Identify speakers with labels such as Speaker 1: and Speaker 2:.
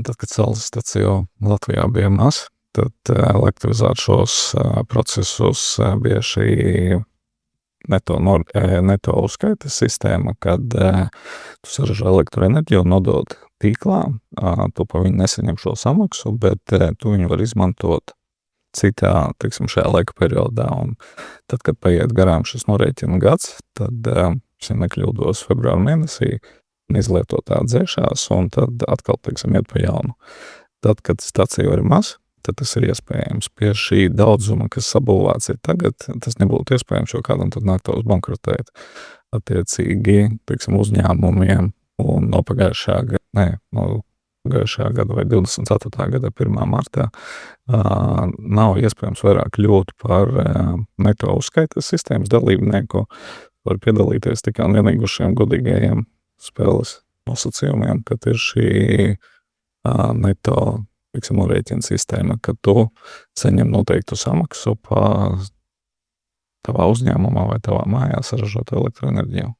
Speaker 1: Tad, kad saules stacija Latvijā bija maz, tad elektrivizēt šos procesus bija šī neto uzskaites sistēma, kad tu saražo elektroenerģiju un nodod tīklā, tu par viņu nesaņem šo samaksu, bet tu viņu var izmantot citā, teiksim, šajā laika periodā. Un tad, kad paiet garām šis norēķina gads, tad, ja nekļūdos, februāra mēnesī izlietotā dzēšās un tad atkal, teiksim, iet pa jaunu. Tad, kad stacija ir maz, tad tas ir iespējams. Pie šī daudzuma, kas sabūvēts ir tagad, tas nebūtu iespējams, jo kādam tad nāktos bankrotēt. Attiecīgi, teiksim, uzņēmumiem un no pagājušā gada vai 24. gada 1. martā nav iespējams vairāk kļūt par neto uzskaites sistēmas dalībnieku, var piedalīties tikai un vienīgi uz šiem godīgajiem spēles nosacījumiem, kad ir šī neto, teiksim, norēķina sistēma, kad tu saņem noteiktu samaksu par tavā uzņēmumā vai tavā mājā saražotu elektroenerģiju.